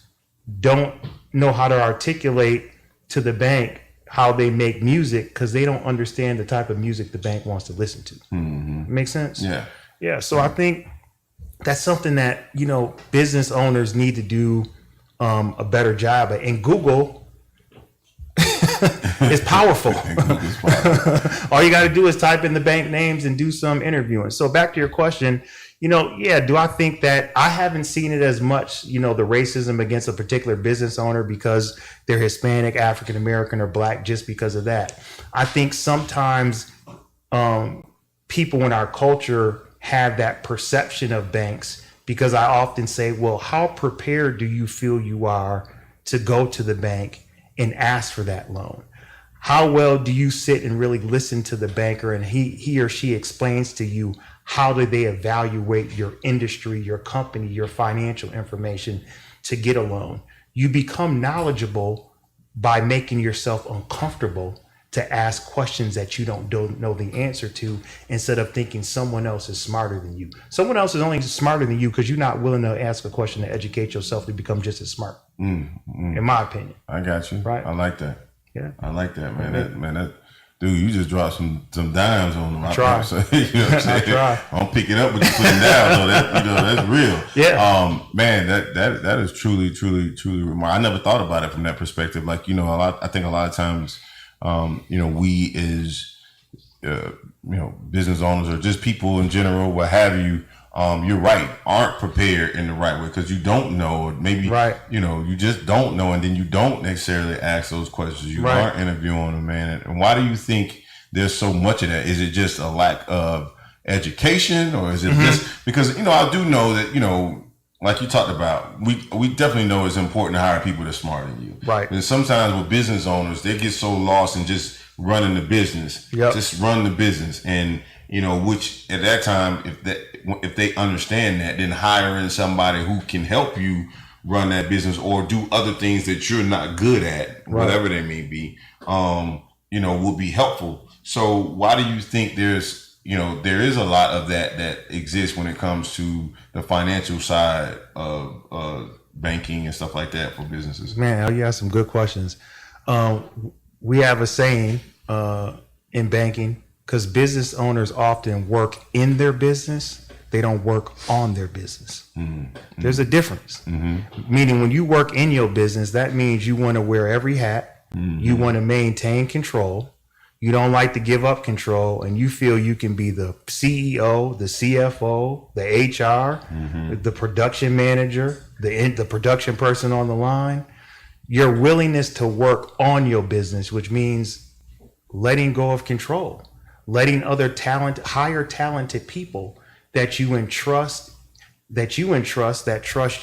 H: don't know how to articulate to the bank how they make music because they don't understand the type of music the bank wants to listen to. Makes sense? Yeah. So I think that's something that, you know, business owners need to do a better job at. And Google is powerful. All you got to do is type in the bank names and do some interviewing. So back to your question, you know, yeah, do I think that I haven't seen it as much, you know, the racism against a particular business owner because they're Hispanic, African American, or Black just because of that. I think sometimes people in our culture have that perception of banks because I often say, well, how prepared do you feel you are to go to the bank and ask for that loan? How well do you sit and really listen to the banker and he or she explains to you how do they evaluate your industry, your company, your financial information to get a loan? You become knowledgeable by making yourself uncomfortable to ask questions that you don't know the answer to instead of thinking someone else is smarter than you. Someone else is only smarter than you because you're not willing to ask a question to educate yourself to become just as smart, in my opinion.
G: I got you.
H: Right.
G: I like that.
H: Yeah.
G: I like that, man. That dude, you just dropped some dimes on them.
H: I try.
G: So, you know what I'm saying? I try. I'm picking up what you're putting down. So that, you know, that's real.
H: Yeah.
G: Man, that is truly remarkable. I never thought about it from that perspective. Like, you know, I think a lot of times, you know, we as, you know, business owners or just people in general, what have you, you're right, aren't prepared in the right way because you don't know, or maybe, you know, you just don't know, and then you don't necessarily ask those questions. You aren't interviewing them, man. And why do you think there's so much of that? Is it just a lack of education, or is it just because, you know, I do know that, you know, like you talked about, we definitely know it's important to hire people that are smarter than you. Right. And sometimes with business owners, they get so lost in just running the business, just run the business, and you know, which at that time, if they understand that, then hiring somebody who can help you run that business or do other things that you're not good at, whatever they may be, you know, would be helpful. So why do you think there is a lot of that exists when it comes to the financial side of banking and stuff like that for businesses?
H: Man, you have some good questions. We have a saying in banking, because business owners often work in their business, they don't work on their business. There's a difference. Meaning when you work in your business, that means you want to wear every hat. You want to maintain control. You don't like to give up control, and you feel you can be the CEO, the CFO, the HR, the production manager, the production person on the line. Your willingness to work on your business, which means letting go of control, letting other higher talented people that trust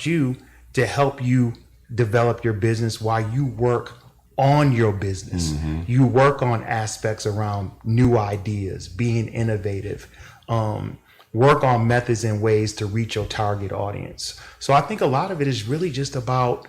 H: you to help you develop your business while you work on your business. You work on aspects around new ideas, being innovative, work on methods and ways to reach your target audience. So I think a lot of it is really just about,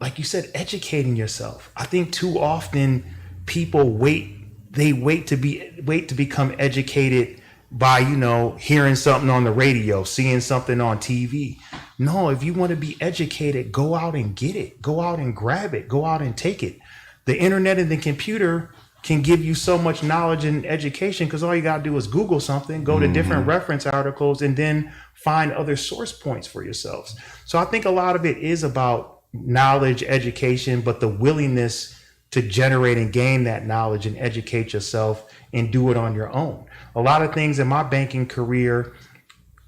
H: like you said, educating yourself. I think too often people wait to become educated by, you know, hearing something on the radio, seeing something on TV. No, if you want to be educated, go out and get it. Go out and grab it. Go out and take it. The internet and the computer can give you so much knowledge and education because all you got to do is Google something, go to different reference articles, and then find other source points for yourselves. So I think a lot of it is about knowledge, education, but the willingness to generate and gain that knowledge and educate yourself and do it on your own. A lot of things in my banking career,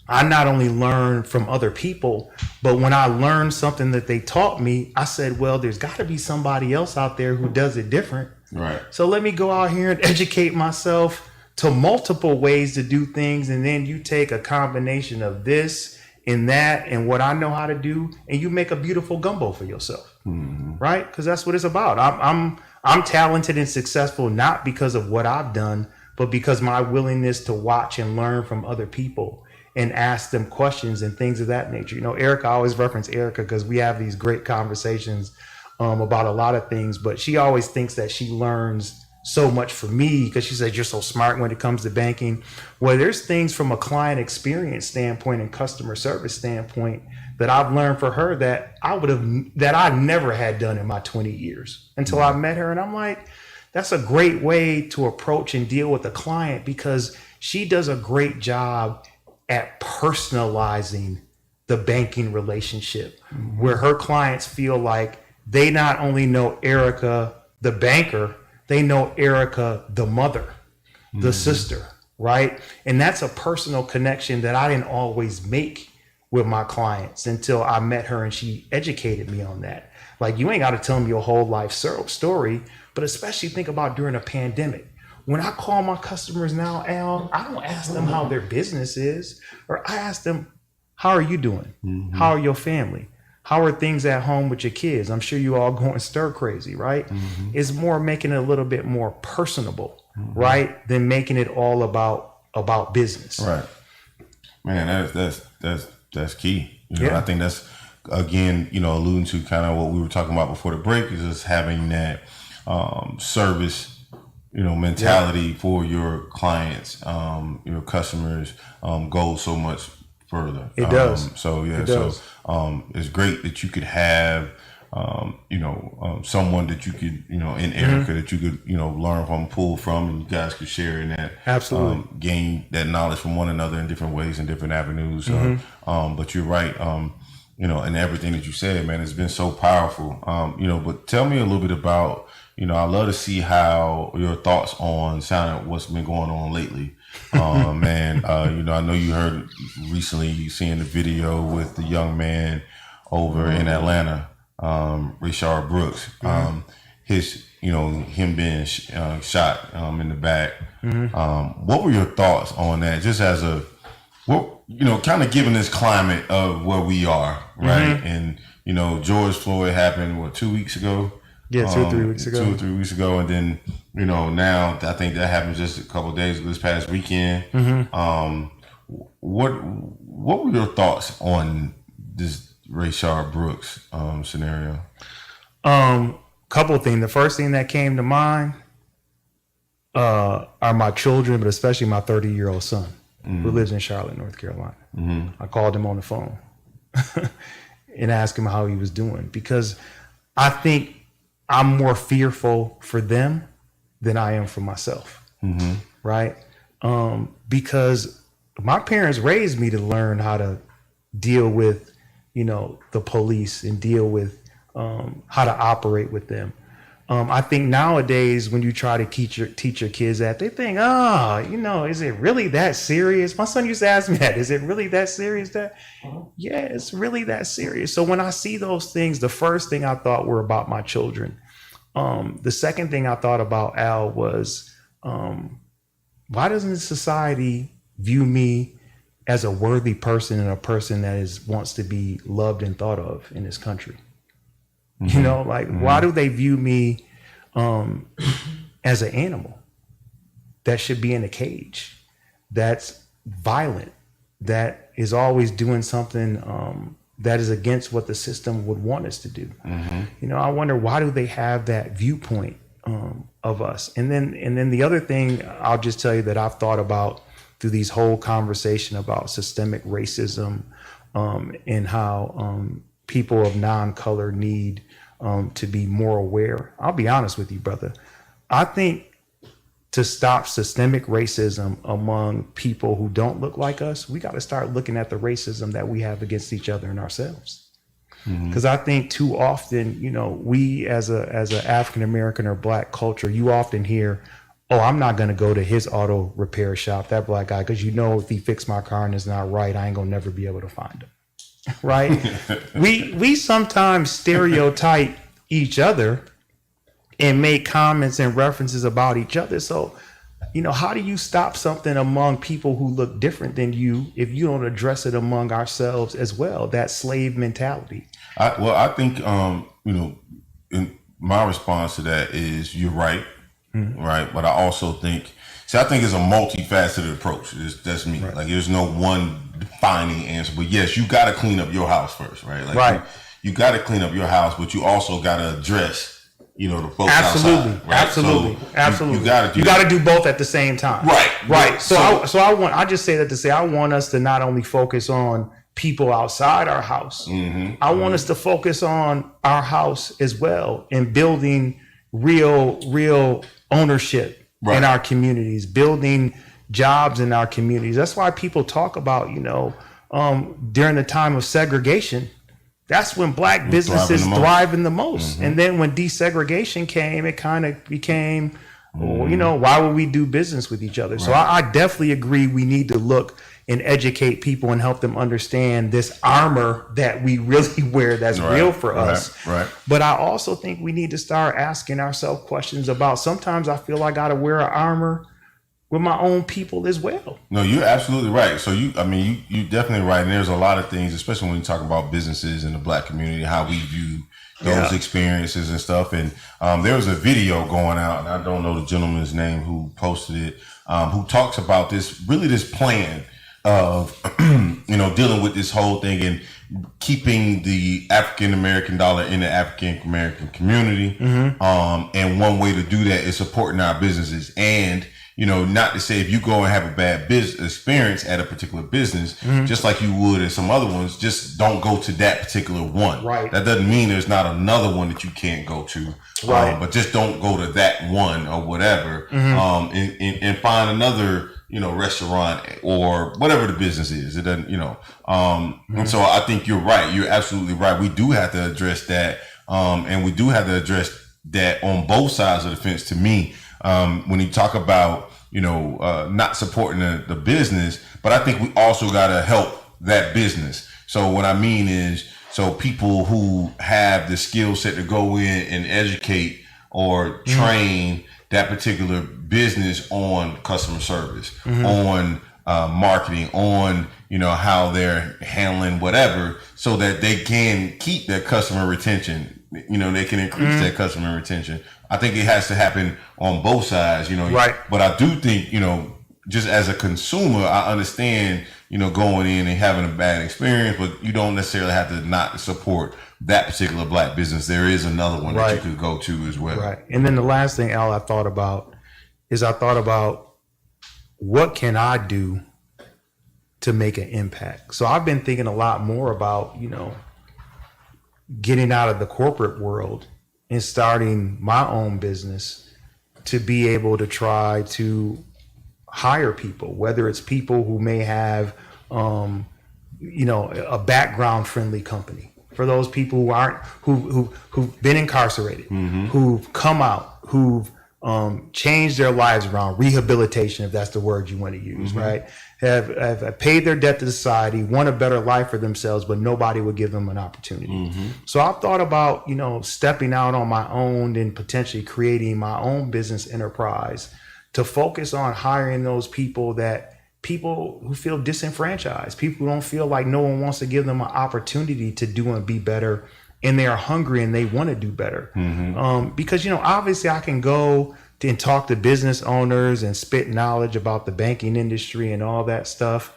H: I not only learned from other people, but when I learned something that they taught me, I said, well, there's got to be somebody else out there who does it different.
G: Right.
H: So let me go out here and educate myself to multiple ways to do things. And then you take a combination of this and that and what I know how to do, and you make a beautiful gumbo for yourself. Right? Because that's what it's about. I'm talented and successful not because of what I've done, but because my willingness to watch and learn from other people and ask them questions and things of that nature. You know, Erica, I always reference Erica because we have these great conversations about a lot of things, but she always thinks that she learns so much for me because she said, you're so smart when it comes to banking. Well, there's things from a client experience standpoint and customer service standpoint that I've learned for her that I never had done in my 20 years until I met her. And I'm like, that's a great way to approach and deal with a client because she does a great job at personalizing the banking relationship where her clients feel like they not only know Erica, the banker, they know Erica, the mother, the sister, right? And that's a personal connection that I didn't always make with my clients until I met her and she educated me on that. Like, you ain't got to tell them your whole life story, but especially think about during a pandemic. When I call my customers now, Al, I don't ask them how their business is, or I ask them, how are you doing? How are your family? How are things at home with your kids? I'm sure you all going stir crazy, right? It's more making it a little bit more personable, right? Than making it all about business.
G: Right. Man, that's key. You know, I think that's, again, you know, alluding to kind of what we were talking about before the break is just having that service, you know, mentality for your clients, your customers, goes so much further.
H: It does.
G: It's great that you could have, someone that you could, in Erica that you could, learn from, pull from, and you guys could share in that.
H: Absolutely.
G: Gain that knowledge from one another in different ways and different avenues. But you're right. And everything that you said, man, it's been so powerful. But tell me a little bit about, I love to see how your thoughts on what's been going on lately. Man, I know you heard recently, you seen the video with the young man over in Atlanta, Rayshard Brooks, him being shot in the back. What were your thoughts on that? Just as kind of given this climate of where we are, right? And, George Floyd happened, 2 weeks ago?
H: Yeah, 2 or 3 weeks ago.
G: 2 or 3 weeks ago. And then, now I think that happened just a couple of days this past weekend. What were your thoughts on this Rayshard Brooks scenario?
H: Couple of things. The first thing that came to mind are my children, but especially my 30-year-old son who lives in Charlotte, North Carolina. I called him on the phone and asked him how he was doing because I think I'm more fearful for them than I am for myself. Right? Because my parents raised me to learn how to deal with, the police and deal with how to operate with them. I think nowadays when you try to teach your kids that, they think, is it really that serious? My son used to ask me that, is it really that serious? Yeah, it's really that serious. So when I see those things, the first thing I thought were about my children. The second thing I thought about, Al, was why doesn't society view me as a worthy person and a person that wants to be loved and thought of in this country? Why do they view me as an animal that should be in a cage, that's violent, that is always doing something that is against what the system would want us to do? I wonder, why do they have that viewpoint of us? And then the other thing I'll just tell you that I've thought about through these whole conversation about systemic racism and how people of non-color need to be more aware. I'll be honest with you, brother. I think to stop systemic racism among people who don't look like us, we got to start looking at the racism that we have against each other and ourselves. Because I think too often, we as a African-American or Black culture, you often hear, oh, I'm not going to go to his auto repair shop, that Black guy, because if he fixed my car and it's not right, I ain't going to never be able to find him. Right? we sometimes stereotype each other and make comments and references about each other. So, how do you stop something among people who look different than you if you don't address it among ourselves as well? That slave mentality.
G: I think, in my response to that is you're right. Right. But I also think, I think it's a multifaceted approach. That's me. Right. Like, there's no one defining answer. But yes, you got to clean up your house first, right? Like,
H: right.
G: You got to clean up your house, but you also got to address the folks
H: absolutely,
G: outside. Right?
H: Absolutely,
G: so
H: absolutely.
G: You got
H: to do both at the same time.
G: Right.
H: So I just say that to say I want us to not only focus on people outside our house. I want us to focus on our house as well and building real ownership in our communities, building jobs in our communities. That's why people talk about, during the time of segregation, that's when black businesses thriving the most. And then when desegregation came, it kind of became, why would we do business with each other? So I definitely agree we need to look and educate people and help them understand this armor that we really wear that's real for us. But I also think we need to start asking ourselves questions about, sometimes I feel I got to wear an armor with my own people as well.
G: No, you're absolutely right. So you definitely right. And there's a lot of things, especially when you talk about businesses in the black community, how we view those experiences and stuff. And there was a video going out, and I don't know the gentleman's name who posted it, who talks about this plan of, dealing with this whole thing and keeping the African-American dollar in the African-American community. And one way to do that is supporting our businesses. And not to say if you go and have a bad business experience at a particular business, just like you would in some other ones, just don't go to that particular one. That doesn't mean there's not another one that you can't go to. But just don't go to that one or whatever. And find another, restaurant or whatever the business is. It doesn't, and so I think you're right. You're absolutely right. We do have to address that. And we do have to address that on both sides of the fence, to me. When you talk about, not supporting the business, but I think we also got to help that business. So what I mean is, so people who have the skill set to go in and educate or train that particular business on customer service, on marketing, on, how they're handling whatever, so that they can keep their customer retention. They can increase their customer retention. I think it has to happen on both sides, But I do think, just as a consumer, I understand, going in and having a bad experience, but you don't necessarily have to not support that particular black business. There is another one that you could go to as well.
H: And then the last thing, Al, I thought about what can I do to make an impact? So I've been thinking a lot more about, getting out of the corporate world and starting my own business to be able to try to hire people, whether it's people who may have, a background friendly company. For those people who've been incarcerated, who've come out, who've changed their lives around, rehabilitation, if that's the word you want to use, right? Have paid their debt to society, want a better life for themselves, but nobody would give them an opportunity. So I've thought about, stepping out on my own and potentially creating my own business enterprise to focus on hiring those people who feel disenfranchised, people who don't feel like no one wants to give them an opportunity to do and be better, and they are hungry and they want to do better. Because, obviously I can go and talk to business owners and spit knowledge about the banking industry and all that stuff,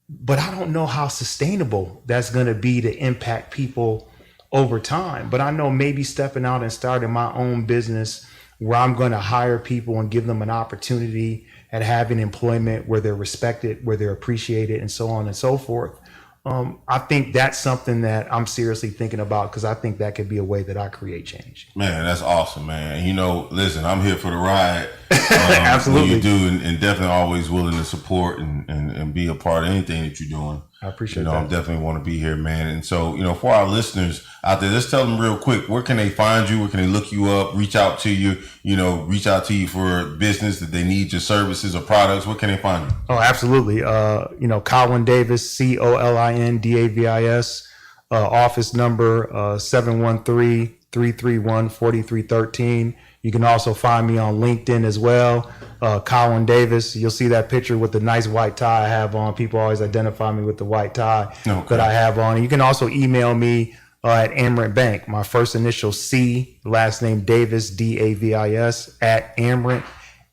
H: but I don't know how sustainable that's going to be to impact people over time. But I know maybe stepping out and starting my own business where I'm going to hire people and give them an opportunity at having employment where they're respected, where they're appreciated, and so on and so forth. I think that's something that I'm seriously thinking about, because I think that could be a way that I create change.
G: Man, that's awesome, man. Listen, I'm here for the ride.
H: Absolutely.
G: You do, and definitely always willing to support and be a part of anything that you're doing.
H: I appreciate that.
G: I definitely want to be here, man. And so, for our listeners out there, let's tell them real quick, where can they find you? Where can they look you up, reach out to you, reach out to you for business that they need your services or products? Where can they find you?
H: Oh, absolutely. Colin Davis, COLIN-DAVIS, office number 713-331-4313. You can also find me on LinkedIn as well. Colin Davis, you'll see that picture with the nice white tie I have on. People always identify me with the white tie that I have on. And you can also email me at Amerant Bank. My first initial C, last name Davis, DAVIS, at Amerant,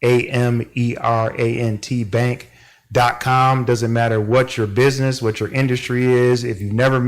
H: AMERANT Bank.com. Doesn't matter what your business, what your industry is. If you've never